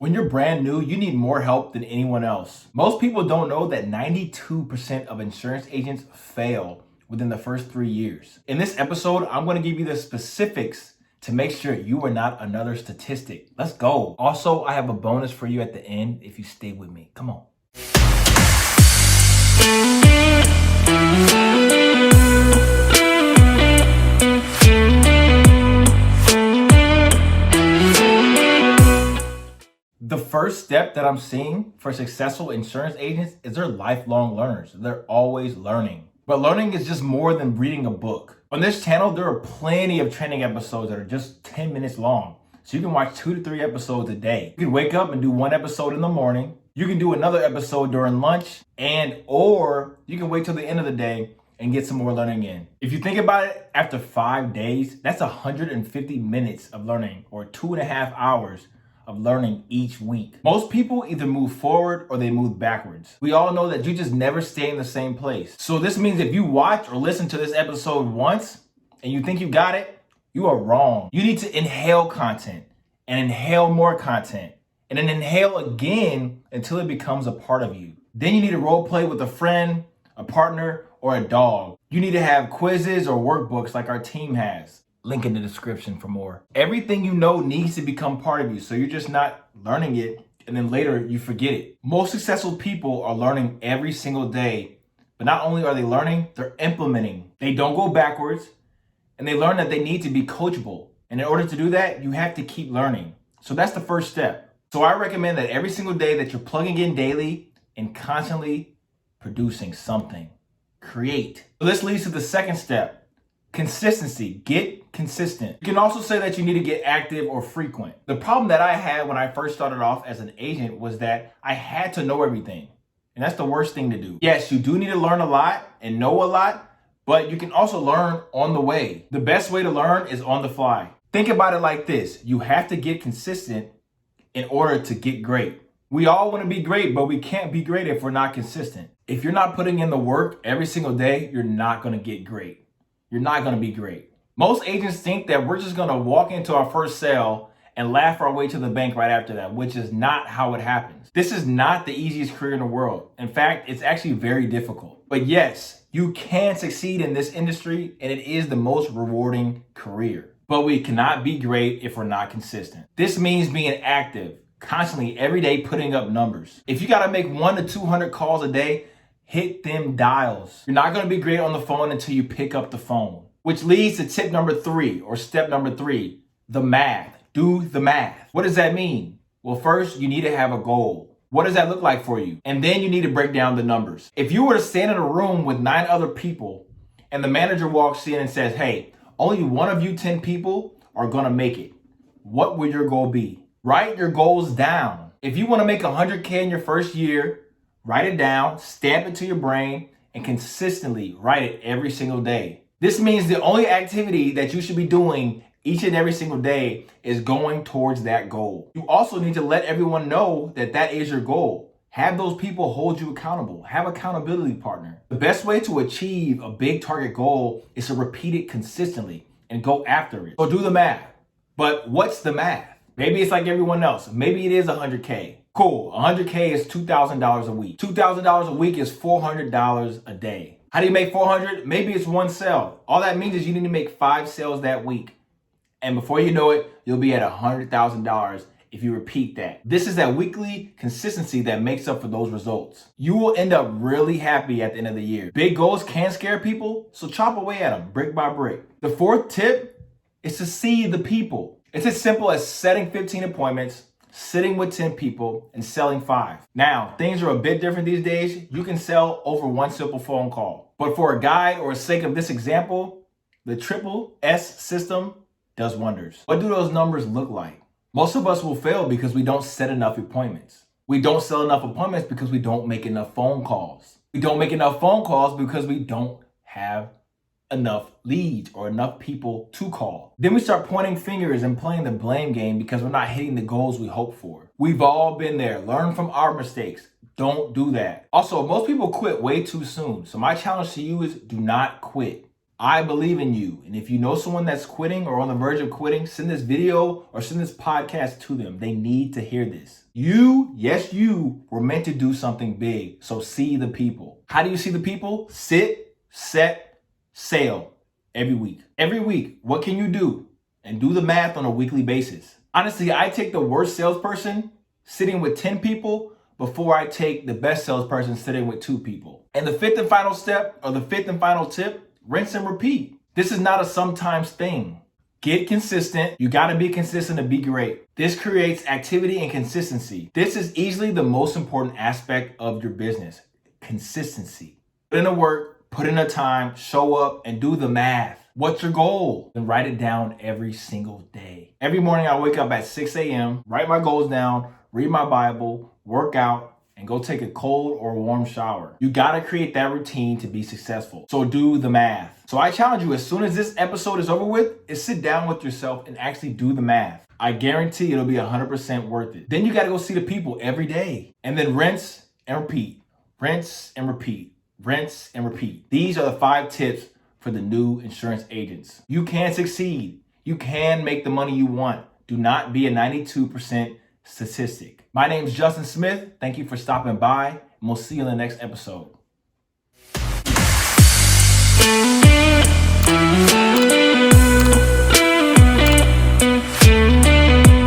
When you're brand new, you need more help than anyone else. Most people don't know that 92% of insurance agents fail within the first 3 years. In this episode, I'm going to give you the specifics to make sure you are not another statistic. Let's go. Also, I have a bonus for you at the end if you stay with me. Come on. The first step that I'm seeing for successful insurance agents is they're lifelong learners. They're always learning. But learning is just more than reading a book. On this channel, there are plenty of training episodes that are just 10 minutes long. So you can watch 2 to 3 episodes a day. You can wake up and do one episode in the morning. You can do another episode during lunch, or you can wait till the end of the day and get some more learning in. If you think about it, after 5 days, that's 150 minutes of learning, or 2.5 hours of learning each week. Most people either move forward or they move backwards. We all know that you just never stay in the same place. So this means if you watch or listen to this episode once and you think you got it, you are wrong. You need to inhale content and inhale more content and then inhale again until it becomes a part of you. Then you need to role play with a friend, a partner, or a dog. You need to have quizzes or workbooks like our team has. Link in the description for more. Everything you know needs to become part of you, so you're just not learning it and then later you forget it. Most successful people are learning every single day, but not only are they learning, they're implementing. They don't go backwards, and they learn that they need to be coachable. And in order to do that, you have to keep learning. So that's the first step. So I recommend that every single day that you're plugging in daily and constantly producing something. Create. So this leads to the second step. Consistency. Get consistent. You can also say that you need to get active or frequent. The problem that I had when I first started off as an agent was that I had to know everything. And that's the worst thing to do. Yes, you do need to learn a lot and know a lot, but you can also learn on the way. The best way to learn is on the fly. Think about it like this. You have to get consistent in order to get great. We all want to be great, but we can't be great if we're not consistent. If you're not putting in the work every single day, you're not going to get great. You're not going to be great. Most agents think that we're just going to walk into our first sale and laugh our way to the bank right after that, which is not how it happens. This is not the easiest career in the world. In fact, it's actually very difficult. But yes, you can succeed in this industry, and it is the most rewarding career. But we cannot be great if we're not consistent. This means being active, constantly every day putting up numbers. If you got to make 100 to 200 calls a day, hit them dials. You're not going to be great on the phone until you pick up the phone. Which leads to tip number 3, or step number 3, the math. Do the math. What does that mean? Well, first, you need to have a goal. What does that look like for you? And then you need to break down the numbers. If you were to stand in a room with 9 other people and the manager walks in and says, hey, only one of you 10 people are going to make it, what would your goal be? Write your goals down. If you want to make 100K in your first year, write it down, stamp it to your brain, and consistently write it every single day. This means the only activity that you should be doing each and every single day is going towards that goal. You also need to let everyone know that that is your goal. Have those people hold you accountable. Have an accountability partner. The best way to achieve a big target goal is to repeat it consistently and go after it. So do the math. But what's the math? Maybe it's like everyone else. Maybe it is 100K. Cool, 100K is $2,000 a week. $2,000 a week is $400 a day. How do you make 400? Maybe it's one sale. All that means is you need to make 5 sales that week. And before you know it, you'll be at $100,000 if you repeat that. This is that weekly consistency that makes up for those results. You will end up really happy at the end of the year. Big goals can scare people, so chop away at them brick by brick. The 4th tip is to see the people. It's as simple as setting 15 appointments, sitting with 10 people, and selling 5. Now, things are a bit different these days. You can sell over one simple phone call. But for a guide or sake of this example, the triple S system does wonders. What do those numbers look like? Most of us will fail because we don't set enough appointments. We don't sell enough appointments because we don't make enough phone calls. We don't make enough phone calls because we don't have enough leads or enough people to call. Then we start pointing fingers and playing the blame game because we're not hitting the goals we hope for. We've all been there. Learn from our mistakes. Don't do that. Also, most people quit way too soon. So my challenge to you is do not quit. I believe in you. And if you know someone that's quitting or on the verge of quitting, send this video or send this podcast to them. They need to hear this. You, yes, you were meant to do something big. So see the people. How do you see the people? Sit, set, sail every week. Every week, what can you do? And do the math on a weekly basis. Honestly, I take the worst salesperson sitting with 10 people before I take the best salesperson sitting with 2 people. And the fifth and final step, or the fifth and final tip, rinse and repeat. This is not a sometimes thing. Get consistent. You gotta be consistent to be great. This creates activity and consistency. This is easily the most important aspect of your business. Consistency. Put in the work, put in the time, show up, and do the math. What's your goal? Then write it down every single day. Every morning I wake up at 6 a.m., write my goals down, read my Bible, work out, and go take a cold or warm shower. You gotta create that routine to be successful. So do the math. So I challenge you, as soon as this episode is over with, is sit down with yourself and actually do the math. I guarantee it'll be 100% worth it. Then you gotta go see the people every day. And then rinse and repeat. Rinse and repeat. Rinse and repeat. These are the 5 tips for the new insurance agents. You can succeed. You can make the money you want. Do not be a 92% statistic. My name is Justin Smith. Thank you for stopping by, and we'll see you in the next episode.